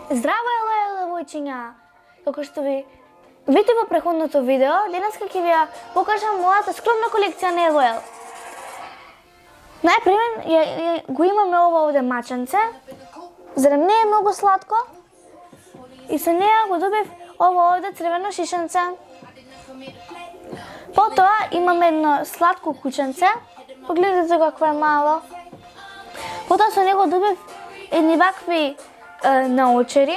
Здраво, девојчиња! Како што ви видите во претходното видео, денеска ќе ви ја покажам мојата скромна колекција на LOL. Најпрвен го имаме ова овде маченце. Зарем не е многу сладко? И со неја го добив ова овде црвено шишенце. Потоа имаме едно сладко кученце. Погледнете какво е мало. Потоа со него добив едни вакви наочери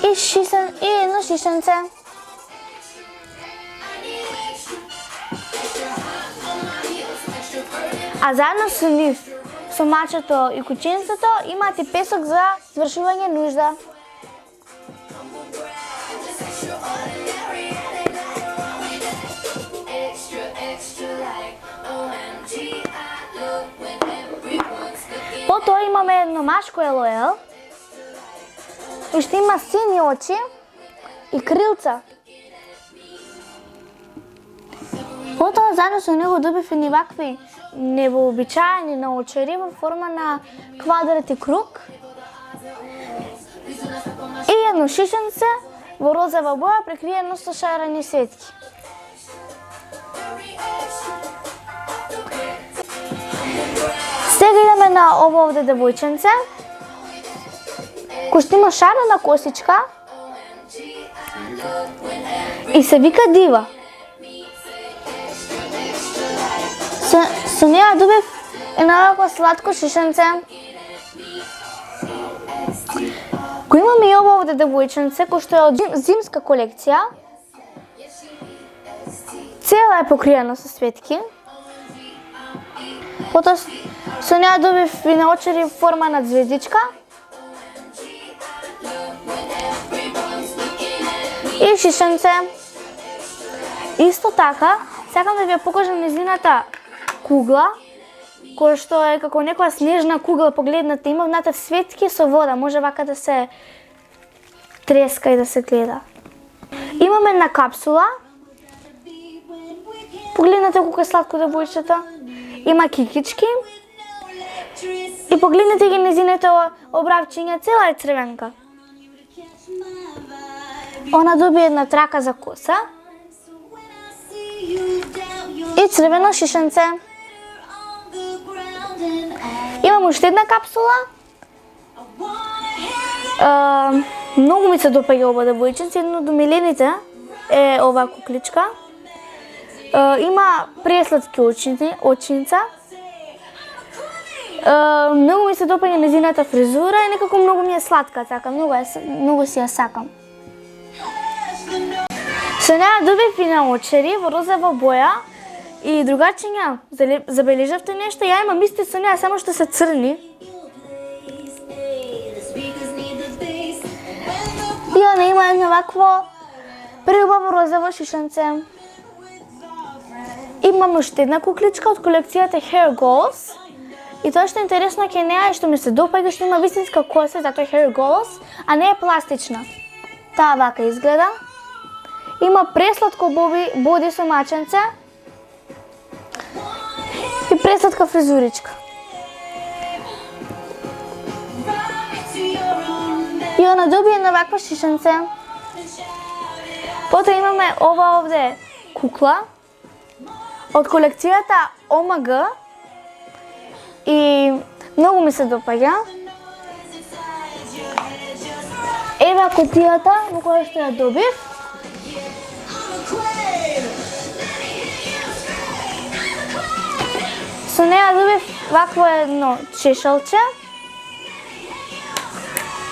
и едно шишенце. А заедно со нив, со мачето и кученцето, имаат и песок за свршување нужда. Потоа имаме едно машко LOL, и што има сини очи и крилца. Потоа заедно со него добив едни вакви невообичаени наочери во форма на квадрат и круг. И едно шишенце во розова боја прикриено со шарени светки. Сега идеме на ово овде девојченце, кој што има шарена косичка и се вика Дива. Со неја добив едно вакво сладко шишенце. Го имаме и ово овде девојченце, кој што е од зимска колекција. Цела е покриена со светки. Потоа со неја добив и наочери во форма на звездичка. И шишенце. Исто така, сакам да ви ја покажам нејзината кугла, која што е како некоја снежна кугла, погледнете, има внатре светки со вода, може вака да се треска и да се гледа. Имаме една капсула. Погледнете колку е сладко девојчето. Има кикички. И погледнете ги нејзините обравчиња, цела е црвенка. Она доби една трака за коса. И црвено шишенце. Имам уште една капсула. Многу ми се допаѓа ова девојченце, едно од милените е оваа кукличка. Има пресладки очињца. Многу ми се допаѓа нејзината фризура и некако многу ми е сладка, така, многу си ја сакам. Со неја добив и наочери во розова боја и другачиња, забележавте нешто? Ја имам исти со неја, само што се црни. И она има едно вакво преубаво розово шишенце. Имам уште една кукличка од колекцијата Hair Goals. И тоа што е интересно ке неја и што ми се допаѓа, што има вистинска коса, затоа е Hair Goals, а не е пластична. Таа вака изгледа. Има пресладко боди со маченце и пресладка фризуричка. И она доби една ваква шишенце. Потоа имаме ова овде кукла од колекцијата OMG и многу ми се допаѓа. Ева кутијата во која што ја добив. Со неја добив вакво едно чешалче,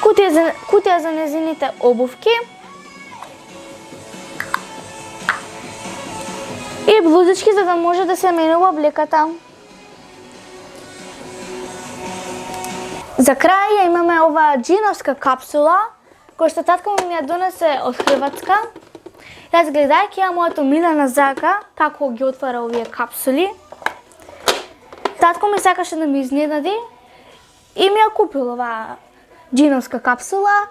кутија за нејзините обувки и блузички за да може да се менува облеката. За крај ја имаме ова джиновска капсула, која што татко ми ја донесе од Хрватска. Јас гледајќи ја мојата милена зака како ги отвара овие капсули. Татко ми сакаше да ми изненади и ми ја купил оваа джиновска капсула.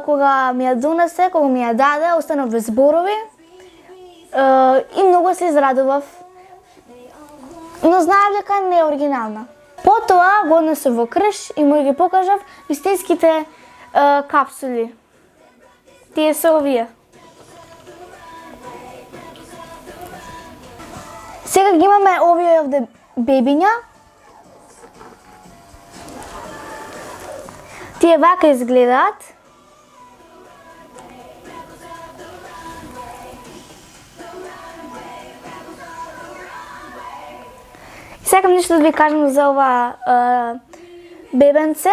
Кога ми ја донесе, кога ми ја даде, останав без зборови и многу се израдував. Но знаев дека не е оригинална. Потоа го однесов во крш и му ги покажав вистинските капсули. Тие се овие. Сега ги имаме овие овде бебиња. Тие вака изгледаат. Сакам нешто да ви кажам за ова бебенце.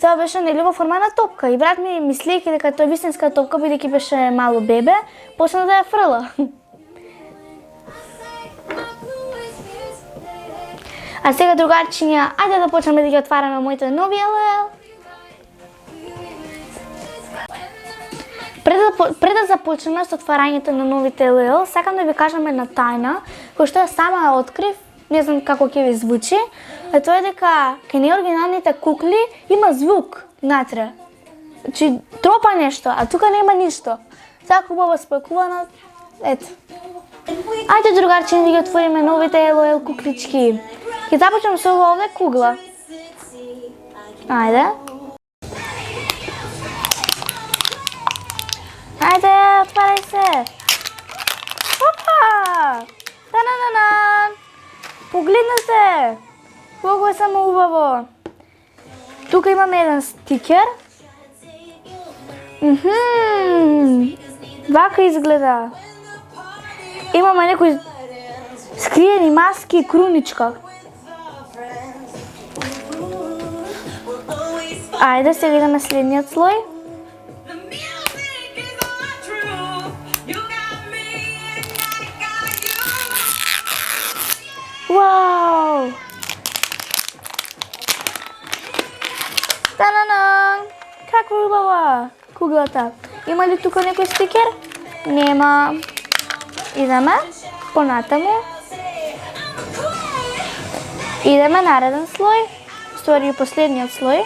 Тоа беше нели во форма на топка и брат ми мислејќи дека тоа е вистинска топка бидејќи беше мало бебе, почна да ја фрла. А сега другарчиња, ајде да почнеме да ги отвараме моите нови LOL. Пред да започнеме со отварањето на новите LOL, сакам да ви кажам една тајна, која што ја сама ја открив, не знам како ќе ви звучи, а тоа е дека кај неоригиналните кукли има звук натре. Значи тропа нешто, а тука нема ништо. Така убаво спакувано. Ето. Ајде другарчиња да ги отвориме новите LOL куклички. Ќе започнем со ова овде кугла. Ајде. Ајде, отварај се. Опа! Та-на-на-на! Погледнете! Колко е само убаво. Тука имаме еден стикер. Вака изгледа. Имаме некои скриени маски и круничка. Ајде, сега идеме следниот слој. Вау! Та-на-на! Каква убава куглата. Има ли тука некој стикер? Нема. Идеме понатаму. Идеме нареден слој. Ствари последниот слој.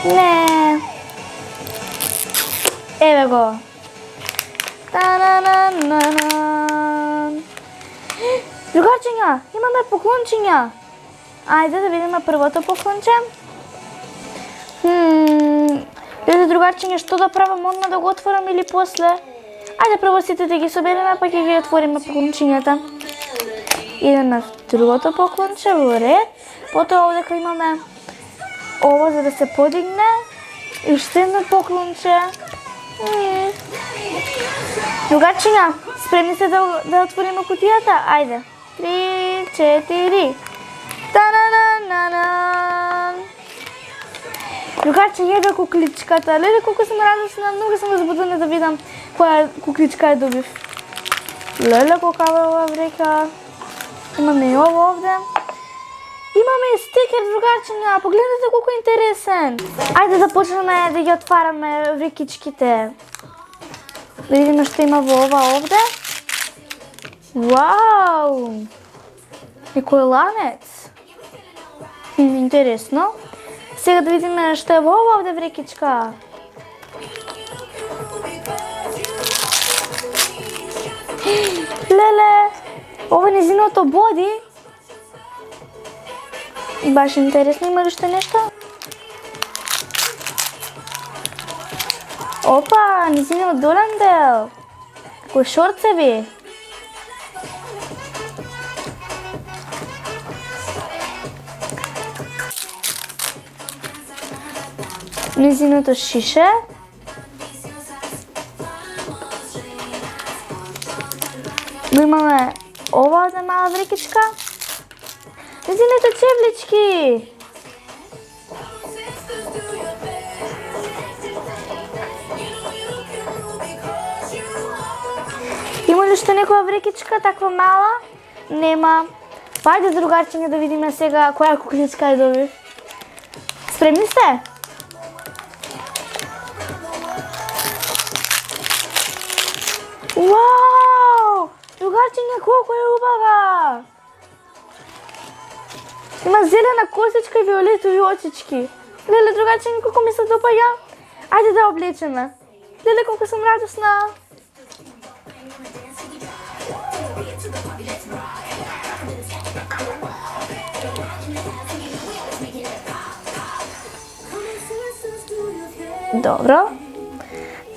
Не. Еве го. Та-на-на-на-на. Другарчиња, имаме поклончиња. Ајде да видиме првото поклонче. Леле другарчиња, што да правам, одма да го отворам или после? Ајде прво сите да ги собереме, па ќе ги отвориме поклончињата. Идеме в другото поклонче, во ред. Потоа овдека имаме ова за да се подигне. И уште едно поклонче. Другарчиња, спремни сте да отвориме кутијата? Ајде. 3, 4. Та-на-на-на-на. Другарчиња, еве кукличката. Леле, колку сум радосна, многу сум возбудена да видам која кукличка ја добив. Леле, колкава е ова врека. Имаме и ово овде. Имаме и стикер, другарчиња, погледнете колку интересен. Ајде да почнеме да ги отвараме врекичките. Да видиме што има во ова овде. Вау! Некој ланец. Интересно. Сега да видиме што е во ова овде врекичка. Леле! Ова е незиното боди. Баш интересно, има ли уште нешто? Опа, незиниот долен дел. Кој шорцеви. Незиното шише. Го имаме ова една мала врекичка. Незините чевлички. Има ли уште некоја врекичка таква мала? Нема. Па ајде другарчиња да видиме сега која кукличка ја добив. Спремни сте? Вау! Другарчиња, колко е убава! Има зелена косичка и виолетови очички. Леле, другарчиња, колко ми се допаѓа. Ајде да облечеме. Леле, колко сум радосна. Добро.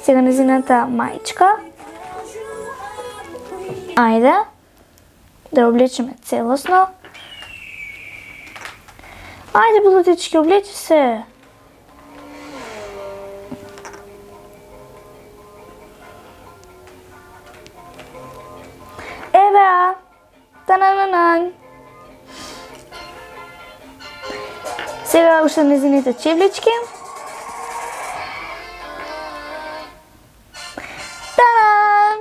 Сега незината маичка. Ајде. Да облечеме целосно. Ајде, булутички, облечи се. Еве, танананан. Сега уште незините чевлички. Тадан!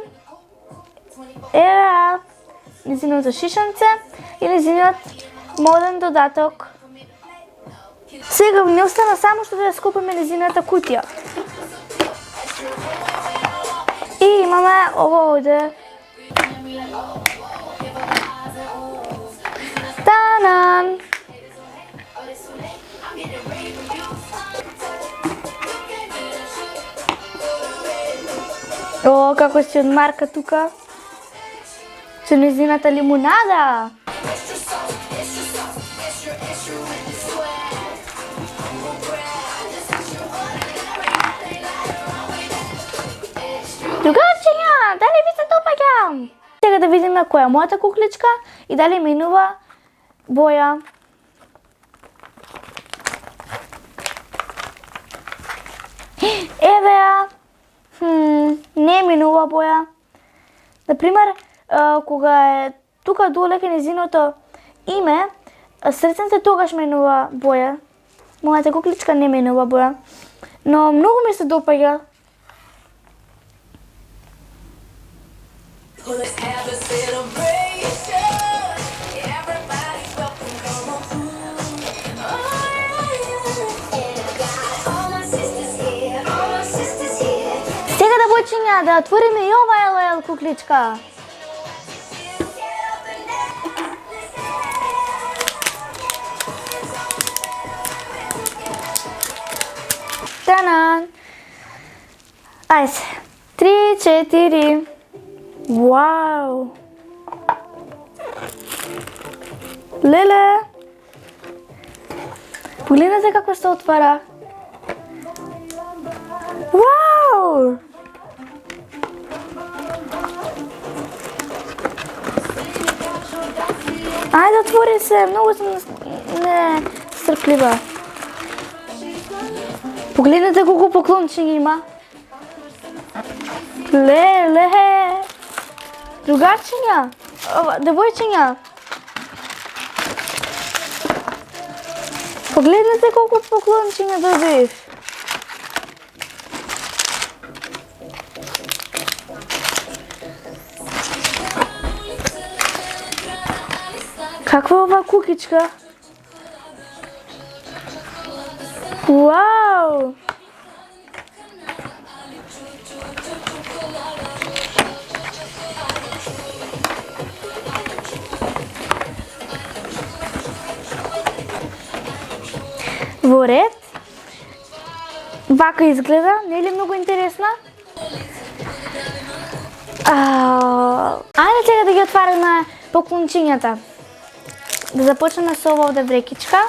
Еве, незиното шишенце и незиниот моден додаток. Сега не остана само што да ја скопиме незината кутија. И имаме ово овде. Танан! О, како си одмарка тука. Со незината лимунада. Другарчиња, дали ви се допаѓам? Сега да видиме која е мојата кукличка и дали минува боја. Еве ја. Не минува боја. Например, кога е тука доле кај незиното име, срценце тогаш минува боја. Мојата кукличка не минува боја. Но многу ми се допаѓа. Сега девојчиња да отвориме и ова LL кукличка. Танан! Ајде, 3, 4. Вау! Леле! Погледнете како се отвара. Вау! Ајде, отвори се, многу сум стрплива. Погледнете колку поклончиња има. Леле! Другарчиња, девојчиња. Погледнете колку поклончиња добив. Каква е ова кукичка? Вау! Во ред. Вака изгледа, не е ли многу интересна? Ајде сега да ги отвараме поклончињата. Да започнеме со ова овде врекичка.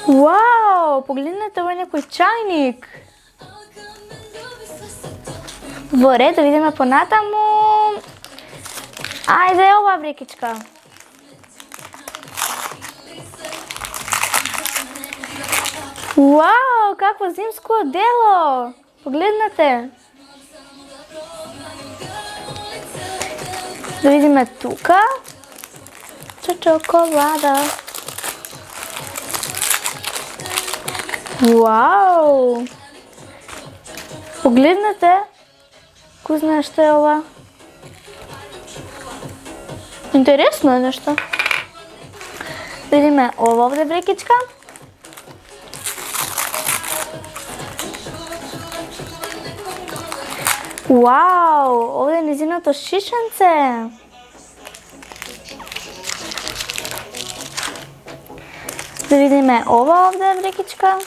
Вау, погледнете, ова е некој чајник. Во ред, да видиме понатаму. Ајде, ова врекичка. Вау, какво зимско дело! Погледнете. Да видиме тука. Чоколада. Вау! Погледнете. Кој знае што е ова? Интересно е нешто. Видиме ова овде врекичка. Вау, овде е незиното шишенце. Да видиме ова овде врекичка.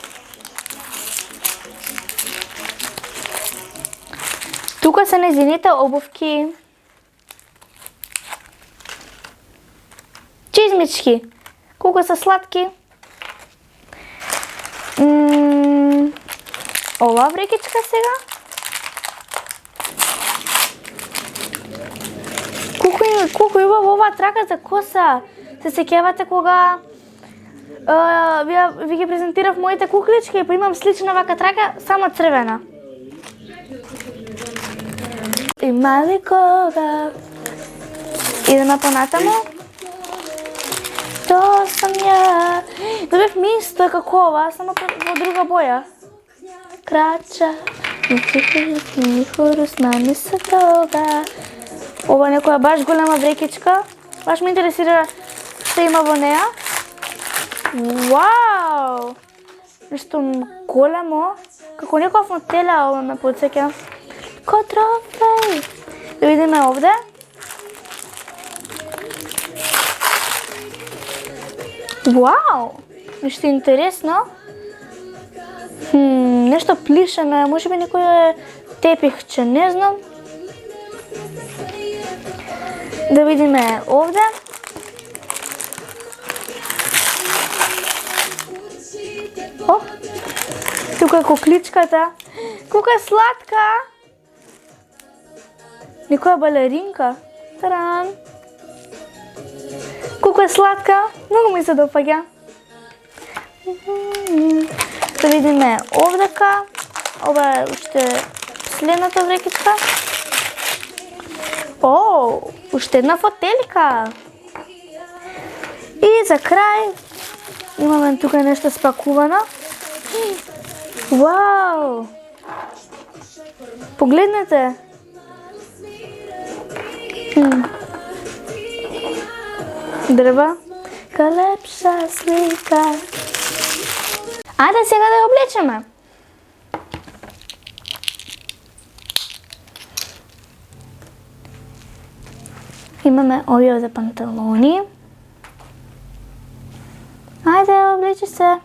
Тука се незините обувки. Чизмички. Колко са сладки. Ова врекичка сега. Колку убава ова трака за коса. Се сеќавате кога ви ги презентирав моите куклички, па имам слична вака трака, само црвена. Има ли кога? Идеме понатаму. То сам ја. Добив мисто е како ова, само во друга боја. Крача, ми хорус мами се тога. Ова некоја баш голема врекичка. Баш ме интересира што има во неа. Вау! Нешто големо. Како некоја фотела ова ме потсеќа. Ко трофеј. Да видиме овде. Вау! Нешто интересно. Нешто плишено е, може би некој тепихче, не знам. Да видиме овде. О, тука е кукличката. Колко е сладка! Некоја балеринка. Таран! Колко е сладка! Многу ми се допаѓа. Да видиме овдека. Ова е уште следната врекичка. О, уште една фотелика. И за крај имаме тука нешто спакувано. Вау! Погледнете. Дрва. Калепша слика. Ајде сега да ја облечеме. Имаме овие овде панталони. Ајде, облечи се.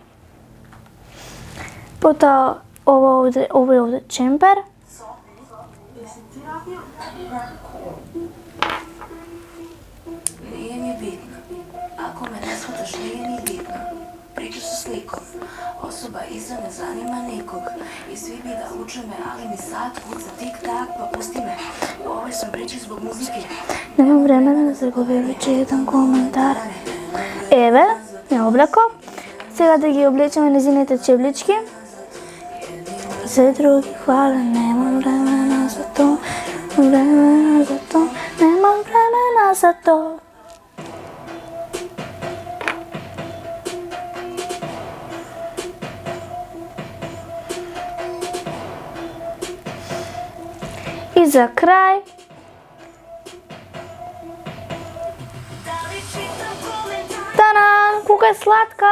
Потоа овој овде чемпер. Nije mi bitno. Ako me ne shvataš, nije mi bitno. Pričaš sa slikom. Osoba iza ne zanima nikog. I svi bi da uče me, ali mi sad kuca tik-tak, pa pusti me. U ovoj sam priči zbog muzike. Немам време да заговори, читам коментар. Еве, ја облеко. Сега да ги облечеме незините чевлички. За други хваля, немам времена за то. Времена за то, немам времена за то. И за крај Таран, колко е сладка!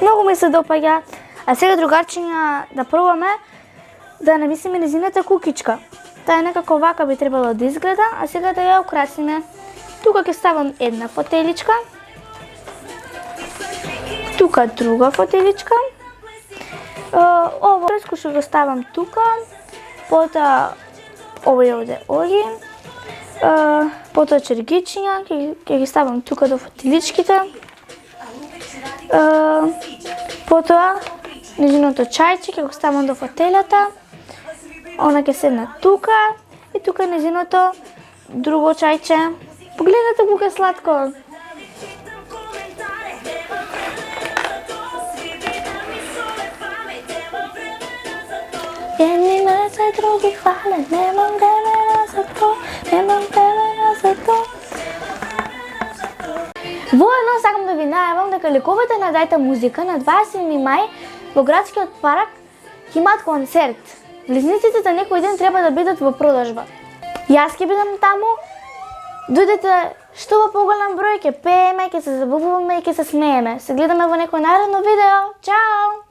Многу ми се допаѓа. А сега, другарчиња, да пробаме да намислиме незината кукичка. Таа е некако вака би требало да изгледа, а сега да ја украсиме. Тука ќе ставам една фотеличка. Тука друга фотеличка. Ово преско ќе го ставам тука. Потоа овој овде оги. Потоа чергичиња, ќе ги ставам тука до фотеличките. Потоа незиното чајче ќе го ставам до фотелята. Она ќе седне тука и тука незиното друго чајче. Погледнете колко е сладко. Едни мрце, други хвалят, немам времена за то, немам времена за то. Воедно сакам да ви најавам дека ликовите на Дајте музика на 20 мај во градскиот парк ќе имаат концерт. Влезниците за некој ден треба да бидат во продажба. Јас ќе бидам таму. Дојдете што во поголем број, ќе пееме, ќе се забавуваме и ќе се смееме. Се гледаме во некој наредно видео. Чао!